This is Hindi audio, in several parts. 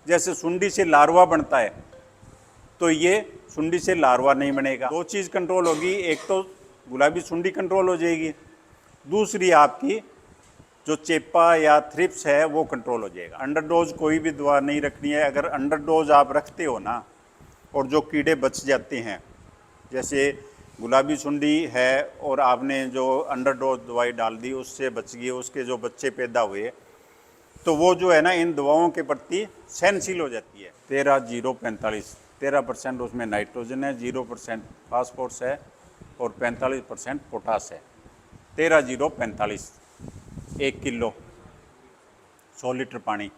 जैसे सुंडी से लार्वा बनता है, तो ये सुंडी से लार्वा नहीं बनेगा। दो चीज़ कंट्रोल होगी, एक तो गुलाबी सुंडी कंट्रोल हो जाएगी, दूसरी आपकी जो चेपा या थ्रिप्स है वो कंट्रोल हो जाएगा। अंडरडोज कोई भी दवा नहीं रखनी है। अगर अंडरडोज आप रखते हो ना और जो कीड़े बच जाते हैं, जैसे गुलाबी सुंडी है और आपने जो अंडरडोज दवाई डाल दी उससे बच गई, उसके जो बच्चे पैदा हुए, तो वो जो है ना इन दवाओं के प्रति सहनशील हो जाती है। 13-0-45 13% उसमें नाइट्रोजन है, 0% फास्फोरस है और 45% पोटास है। 13-0-45 1 किलो 100 लीटर पानी।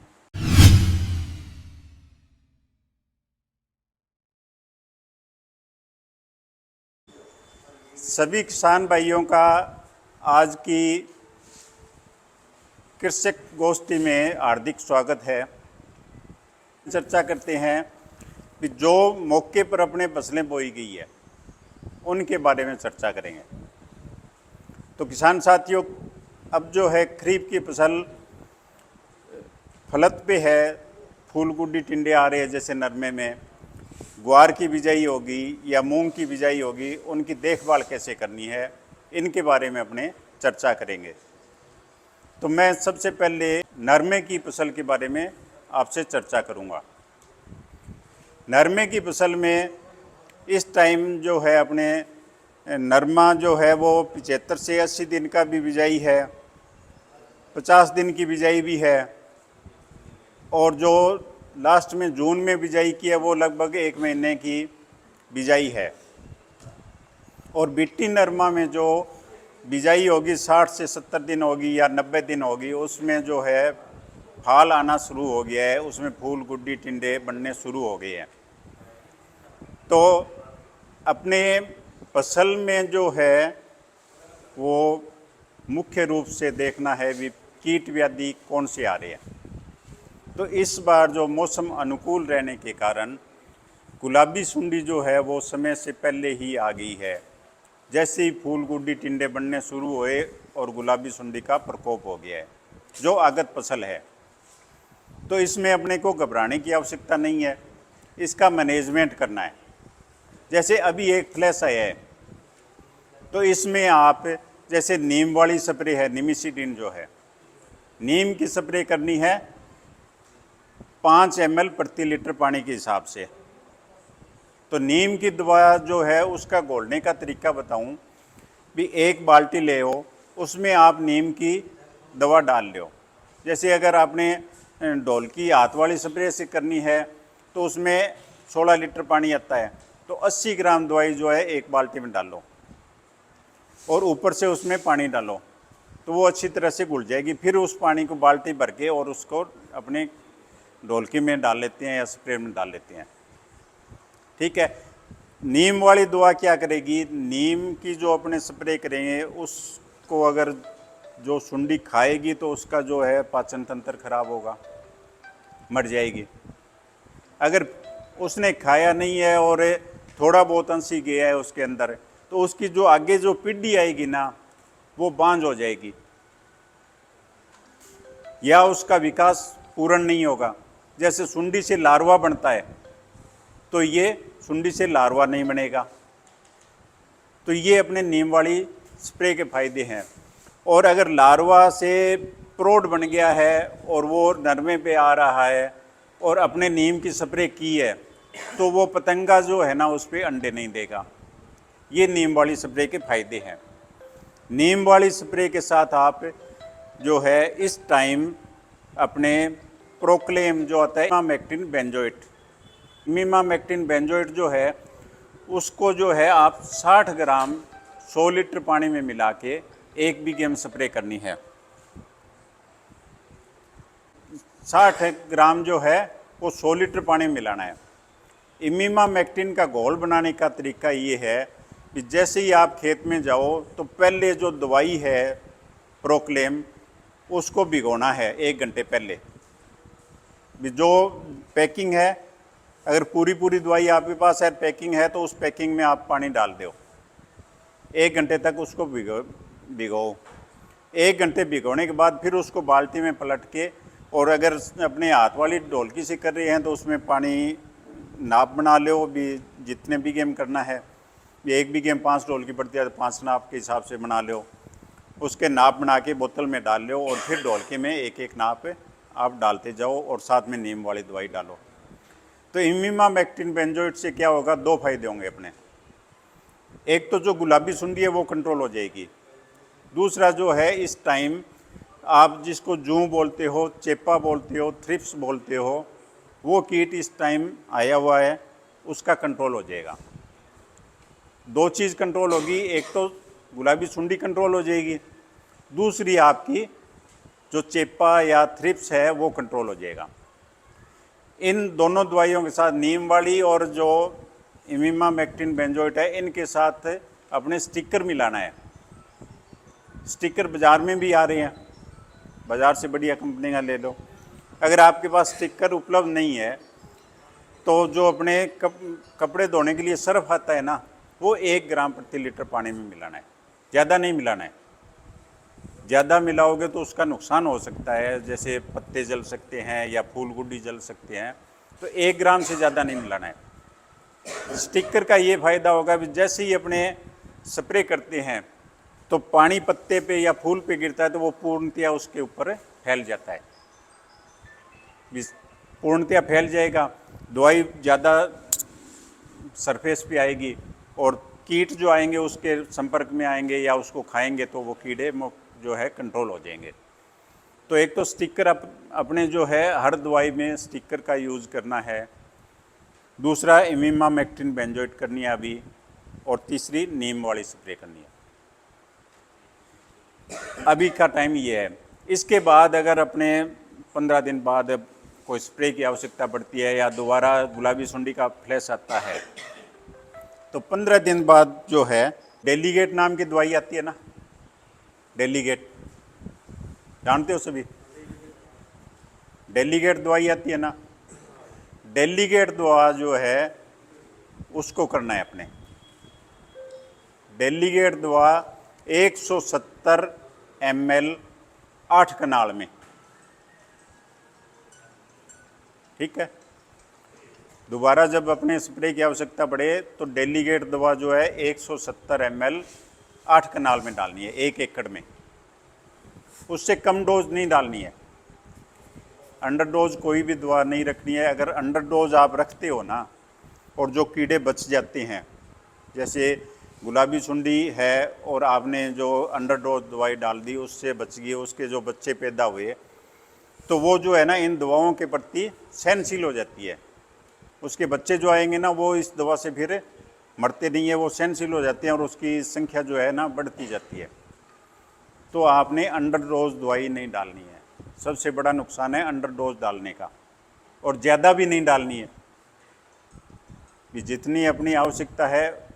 सभी किसान भाइयों का आज की कृषक गोष्ठी में हार्दिक स्वागत है। चर्चा करते हैं कि जो मौके पर अपने फसलें बोई गई है उनके बारे में चर्चा करेंगे। तो किसान साथियों, अब जो है खरीफ की फसल फलत पे है, फूल गुड्डी टिंडे आ रहे हैं, जैसे नरमे में ग्वार की बिजाई होगी या मूंग की बिजाई होगी, उनकी देखभाल कैसे करनी है, इनके बारे में अपने चर्चा करेंगे। तो मैं सबसे पहले नरमे की फसल के बारे में आपसे चर्चा करूंगा। नरमे की फसल में इस टाइम जो है अपने नरमा जो है वो 75 से 80 दिन का भी बिजाई है, 50 दिन की बिजाई भी है, और जो लास्ट में जून में बिजाई की है वो लगभग 1 महीने की बिजाई है। और बिट्टी नरमा में जो बिजाई होगी 60 से 70 दिन होगी या 90 दिन होगी, उसमें जो है फाल आना शुरू हो गया है, उसमें फूल गुड्डी टिंडे बनने शुरू हो गए हैं। तो अपने फसल में जो है वो मुख्य रूप से देखना है भी कीट व्याधि कौन से आ रहे हैं। तो इस बार जो मौसम अनुकूल रहने के कारण गुलाबी सुंडी जो है वो समय से पहले ही आ गई है। जैसे ही फूल गुड्डी टिंडे बनने शुरू हुए और गुलाबी सुंडी का प्रकोप हो गया है, जो आगत फसल है। तो इसमें अपने को घबराने की आवश्यकता नहीं है, इसका मैनेजमेंट करना है। जैसे अभी एक फ्लैश आया है, तो इसमें आप जैसे नीम वाली स्प्रे है, निमिसिडिन जो है, नीम की स्प्रे करनी है 5 ml प्रति लीटर पानी के हिसाब से। तो नीम की दवा जो है उसका घोलने का तरीका बताऊं भी, 1 बाल्टी ले हो, उसमें आप नीम की दवा डाल लो। जैसे अगर आपने ढोल की हाथ वाली स्प्रे से करनी है तो उसमें 16 लीटर पानी आता है, तो 80 ग्राम दवाई जो है 1 बाल्टी में डालो और ऊपर से उसमें पानी डालो, तो वो अच्छी तरह से घुल जाएगी। फिर उस पानी को बाल्टी भर के और उसको अपने ढोलकी में डाल लेते हैं या स्प्रे में डाल लेते हैं। ठीक है। नीम वाली दवा क्या करेगी, नीम की जो अपने स्प्रे करेंगे उसको अगर जो सुंडी खाएगी तो उसका जो है पाचन तंत्र खराब होगा, मर जाएगी। अगर उसने खाया नहीं है और थोड़ा बहुत अंश ही गया है उसके अंदर, तो उसकी जो आगे जो पीढ़ी आएगी ना वो बांझ हो जाएगी या उसका विकास पूर्ण नहीं होगा। जैसे सुंडी से लार्वा बनता है, तो ये सुंडी से लार्वा नहीं बनेगा। तो ये अपने नीम वाली स्प्रे के फायदे हैं। और अगर लार्वा से प्रौढ़ बन गया है और वो नरमे पे आ रहा है और अपने नीम की स्प्रे की है, तो वो पतंगा जो है ना उस पर अंडे नहीं देगा। ये नीम वाली स्प्रे के फायदे हैं। नीम वाली स्प्रे के साथ आप जो है इस टाइम अपने प्रोक्लेम जो आता है इमामेक्टिन बेंजोएट, इमामेक्टिन बेंजोएट जो है उसको जो है आप 60 ग्राम 100 लीटर पानी में मिला के 1 बीघे में स्प्रे करनी है। 60 ग्राम जो है वो 100 लीटर पानी में मिलाना है। इमामेक्टिन का घोल बनाने का तरीका ये है कि जैसे ही आप खेत में जाओ तो पहले जो दवाई है प्रोक्लेम उसको भिगोना है 1 घंटे पहले। जो पैकिंग है, अगर पूरी दवाई आपके पास है पैकिंग है, तो उस पैकिंग में आप पानी डाल दो। 1 घंटे तक उसको भिगो 1 घंटे भिगोने के बाद फिर उसको बाल्टी में पलट के और अगर अपने हाथ वाली ढोलकी से कर रहे हैं तो उसमें पानी नाप बना लो, भी जितने बीघे में करना है, 1 बीघे में 5 ढोलकी पड़ती है तो 5 नाप के हिसाब से बना लो। उसके नाप बना के बोतल में डाल लो और फिर ढोलकी में एक एक नाप आप डालते जाओ और साथ में नीम वाली दवाई डालो। तो इमिमामेक्टिन बेंजोएट से क्या होगा, 2 फायदे होंगे अपने। एक तो जो गुलाबी सुंडी है वो कंट्रोल हो जाएगी। दूसरा जो है, इस टाइम आप जिसको जूं बोलते हो, चेपा बोलते हो, थ्रिप्स बोलते हो, वो कीट इस टाइम आया हुआ है, उसका कंट्रोल हो जाएगा। 2 चीज़ कंट्रोल होगी, एक तो गुलाबी सुंडी कंट्रोल हो जाएगी, दूसरी आपकी जो चेपा या थ्रिप्स है वो कंट्रोल हो जाएगा। इन दोनों दवाइयों के साथ नीम वाली और जो इमिमामेक्टिन बेंजोएट है, इनके साथ अपने स्टिकर मिलाना है। स्टिकर बाज़ार में भी आ रहे हैं, बाज़ार से बढ़िया कंपनी का ले लो। अगर आपके पास स्टिकर उपलब्ध नहीं है तो जो अपने कपड़े धोने के लिए सर्फ आता है ना, वो 1 ग्राम प्रति लीटर पानी में मिलाना है, ज़्यादा नहीं मिलाना है। ज़्यादा मिलाओगे तो उसका नुकसान हो सकता है, जैसे पत्ते जल सकते हैं या फूल गुड्डी जल सकते हैं। तो 1 ग्राम से ज़्यादा नहीं मिलाना है। स्टिकर का ये फ़ायदा होगा कि जैसे ही अपने स्प्रे करते हैं तो पानी पत्ते पे या फूल पे गिरता है तो वो पूर्णतया उसके ऊपर फैल जाता है, पूर्णतया फैल जाएगा, दवाई ज़्यादा सरफेस पे आएगी और कीट जो आएंगे उसके संपर्क में आएंगे या उसको खाएंगे तो वो कीड़े जो है कंट्रोल हो जाएंगे। तो एक तो स्टिकर अपने जो है हर दवाई में स्टिकर का यूज़ करना है, दूसरा इमिमामेक्टिन बेंजोएट करनी है अभी, और तीसरी नीम वाली स्प्रे करनी है। अभी का टाइम ये है। इसके बाद अगर अपने 15 दिन बाद कोई स्प्रे की आवश्यकता पड़ती है या दोबारा गुलाबी सुंडी का फ्लैश आता है तो 15 दिन बाद जो है डेलीगेट नाम की दवाई आती है ना, डेलीगेट जानते हो सभी, डेलीगेट दवाई आती है ना, डेलीगेट दवा जो है उसको करना है अपने। डेलीगेट दवा 170 ml 8 कनाल में, ठीक है। दोबारा जब अपने स्प्रे की आवश्यकता पड़े तो डेलीगेट दवा जो है 170 ml 8 कनाल में डालनी है, 1 एकड़ में। उससे कम डोज नहीं डालनी है, अंडर डोज कोई भी दवा नहीं रखनी है। अगर अंडर डोज आप रखते हो ना और जो कीड़े बच जाते हैं, जैसे गुलाबी सुंडी है और आपने जो अंडर डोज दवाई डाल दी उससे बच गई, उसके जो बच्चे पैदा हुए, तो वो जो है ना इन दवाओं के प्रति सहनशील हो जाती है। उसके बच्चे जो आएंगे ना वो इस दवा से फिर मरते नहीं है, वो सहनशील हो जाते हैं और उसकी संख्या जो है ना बढ़ती जाती है। तो आपने अंडर डोज दवाई नहीं डालनी है, सबसे बड़ा नुकसान है अंडर डोज डालने का, और ज़्यादा भी नहीं डालनी है, कि जितनी अपनी आवश्यकता है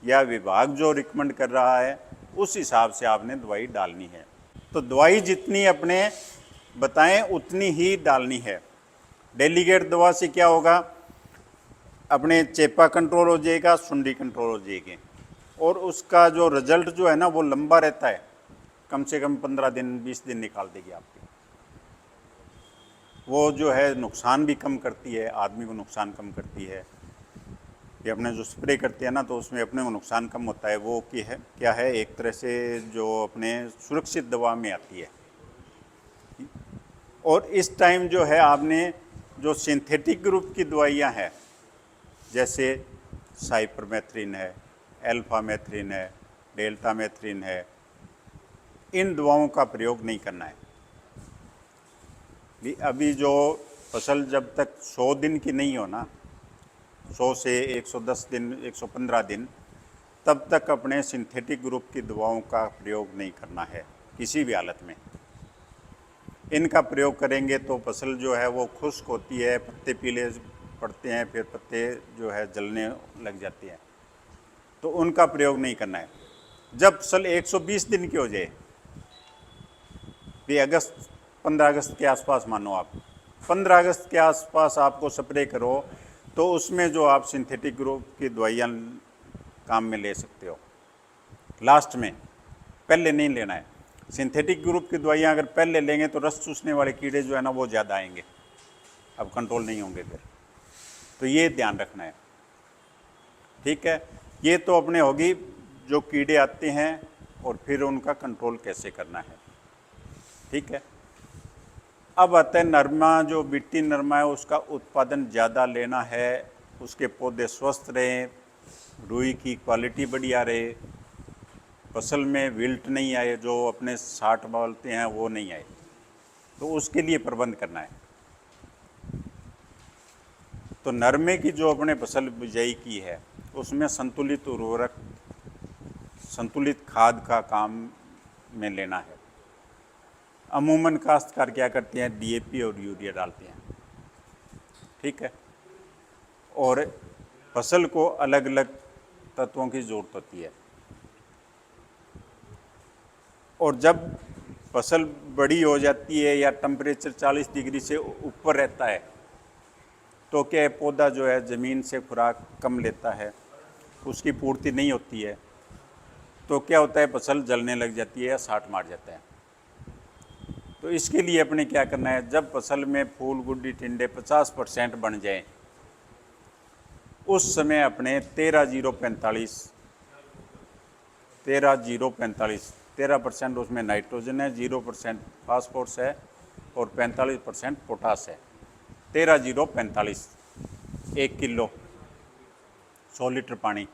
या विभाग जो रिकमेंड कर रहा है उस हिसाब से आपने दवाई डालनी है। तो दवाई जितनी अपने बताएं उतनी ही डालनी है। डेलीगेट दवा से क्या होगा, अपने चेपा कंट्रोल हो जाएगा, सुंडी कंट्रोल हो जाएगी, और उसका जो रिजल्ट जो है ना वो लंबा रहता है, कम से कम 15 दिन 20 दिन निकाल देगी आपके। वो जो है नुकसान भी कम करती है, आदमी को नुकसान कम करती है। कि अपने जो स्प्रे करते हैं ना तो उसमें अपने को नुकसान कम होता है। वो क्या है एक तरह से जो अपने सुरक्षित दवा में आती है। और इस टाइम जो है आपने जो सिंथेटिक ग्रुप की दवाइयाँ हैं, जैसे साइपरमेथ्रिन है, एल्फामेथ्रिन है, डेल्टामेथ्रिन है, इन दवाओं का प्रयोग नहीं करना है। अभी जो फसल जब तक 100 दिन की नहीं हो ना, 100 से 110 दिन 115 दिन, तब तक अपने सिंथेटिक ग्रुप की दवाओं का प्रयोग नहीं करना है किसी भी हालत में। इनका प्रयोग करेंगे तो फसल जो है वो खुश्क होती है, पत्ते पीले पड़ते हैं, फिर पत्ते जो है जलने लग जाते हैं, तो उनका प्रयोग नहीं करना है। जब फसल 120 दिन की हो जाए, ये 15 अगस्त के आसपास मानो आप 15 अगस्त के आसपास आपको स्प्रे करो तो उसमें जो आप सिंथेटिक ग्रुप की दवाइयाँ काम में ले सकते हो। लास्ट में, पहले नहीं लेना है। सिंथेटिक ग्रुप की दवाइयाँ अगर पहले लेंगे तो रस चूसने वाले कीड़े जो है ना वो ज़्यादा आएंगे, अब कंट्रोल नहीं होंगे फिर, तो ये ध्यान रखना है। ठीक है, ये तो अपने होगी जो कीड़े आते हैं और फिर उनका कंट्रोल कैसे करना है। ठीक है, अब आता है नरमा, जो मिट्टी नरमा है उसका उत्पादन ज़्यादा लेना है, उसके पौधे स्वस्थ रहें, रुई की क्वालिटी बढ़िया रहे, फसल में विल्ट नहीं आए, जो अपने 60 बोलते हैं वो नहीं आए, तो उसके लिए प्रबंध करना है। तो नरमे की जो अपने फसल बिजाई की है उसमें संतुलित उर्वरक, संतुलित खाद का काम में लेना है। अमूमन काश्तकार क्या करते हैं, डीएपी और यूरिया डालते हैं। ठीक है, और फसल को अलग अलग तत्वों की ज़रूरत होती है। और जब फसल बड़ी हो जाती है या टेम्परेचर 40 डिग्री से ऊपर रहता है तो क्या है, पौधा जो है ज़मीन से खुराक कम लेता है, उसकी पूर्ति नहीं होती है, तो क्या होता है, फसल जलने लग जाती है या साठ मार जाता है। तो इसके लिए अपने क्या करना है, जब फसल में फूल गुड्डी टिंडे 50% बन जाएं, उस समय अपने 13% उसमें नाइट्रोजन है, 0% फास्फोरस है और 45% पोटास है। 13-0-45 1 किलो 100 लीटर पानी।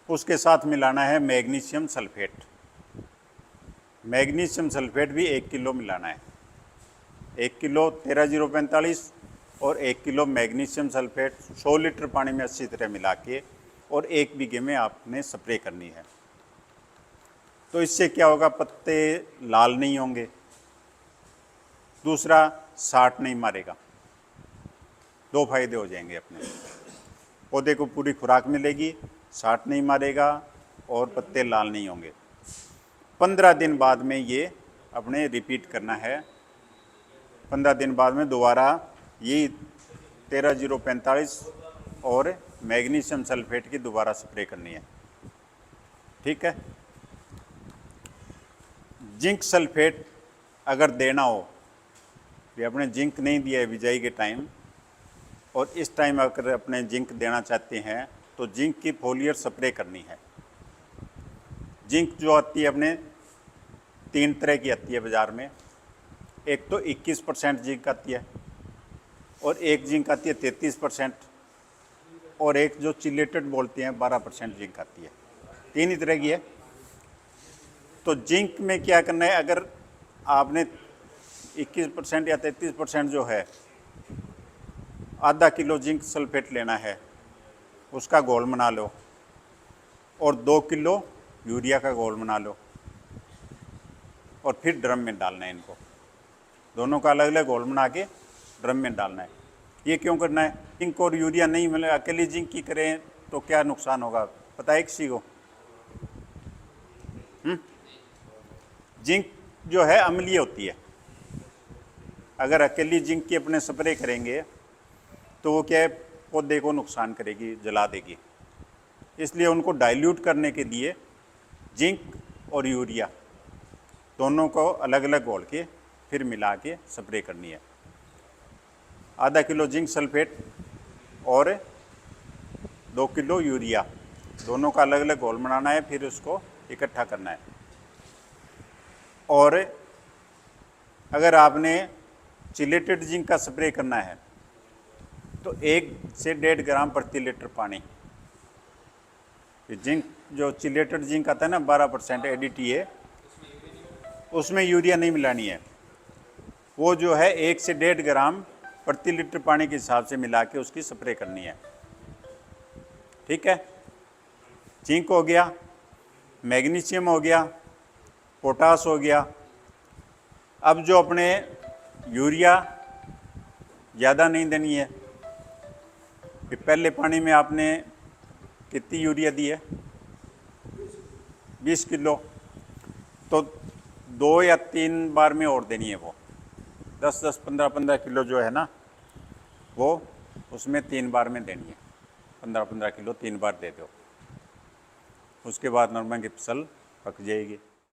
उसके साथ मिलाना है मैग्नीशियम सल्फेट। मैग्नीशियम सल्फेट भी 1 किलो मिलाना है। 1 किलो 13-0-45 और 1 किलो मैग्नीशियम सल्फेट 100 लीटर पानी में अच्छी तरह मिला के और 1 बीघे में आपने स्प्रे करनी है। तो इससे क्या होगा, पत्ते लाल नहीं होंगे, दूसरा साठ नहीं मारेगा। 2 फायदे हो जाएंगे अपने, पौधे को पूरी खुराक मिलेगी, साठ नहीं मारेगा और पत्ते लाल नहीं होंगे। 15 दिन बाद में ये अपने रिपीट करना है। 15 दिन बाद में दोबारा ये 13-0-45 और मैग्नीशियम सल्फेट की दोबारा स्प्रे करनी है। ठीक है, जिंक सल्फेट अगर देना हो, ये अपने जिंक नहीं दिया है बिजाई के टाइम, और इस टाइम अगर अपने जिंक देना चाहते हैं तो जिंक की फोलियर स्प्रे करनी है। जिंक जो आती है अपने 3 तरह की आती है बाज़ार में, एक तो 21% जिंक आती है और एक जिंक आती है 33% और एक जो चिलेटेड बोलते हैं 12% जिंक आती है। 3 ही तरह की है। तो जिंक में क्या करना है, अगर आपने 21% या 33% जो है, आधा किलो जिंक सल्फेट लेना है, उसका घोल बना लो और 2 किलो यूरिया का घोल बना लो और फिर ड्रम में डालना है। इनको दोनों का अलग अलग घोल बना के ड्रम में डालना है। ये क्यों करना है, जिंक और यूरिया नहीं मिले, अकेली जिंक की करें तो क्या नुकसान होगा पता है किसी को? जिंक जो है अम्लीय होती है, अगर अकेली जिंक की अपने स्प्रे करेंगे तो वो क्या है, पौधे को नुकसान करेगी, जला देगी। इसलिए उनको डाइल्यूट करने के लिए जिंक और यूरिया दोनों को अलग अलग घोल के फिर मिला के स्प्रे करनी है। आधा किलो जिंक सल्फेट और 2 किलो यूरिया दोनों का अलग अलग घोल बनाना है, फिर उसको इकट्ठा करना है। और अगर आपने चिलेटेड जिंक का स्प्रे करना है तो 1 से 1.5 ग्राम प्रति लीटर पानी। जिंक जो चिलेटेड जिंक आता है ना 12% एडीटी है, उसमें यूरिया नहीं मिलानी है, वो जो है 1 से 1.5 ग्राम प्रति लीटर पानी के हिसाब से मिला के उसकी स्प्रे करनी है। ठीक है, जिंक हो गया, मैग्नीशियम हो गया, पोटास हो गया। अब जो अपने यूरिया ज़्यादा नहीं देनी है, पहले पानी में आपने कितनी यूरिया दी है, 20 किलो, तो 2 या 3 बार में और देनी है। वो 10-10, 15-15 किलो जो है ना, वो उसमें 3 बार में देनी है। 15-15 किलो 3 बार दे दो, उसके बाद नरमा की फसल पक जाएगी।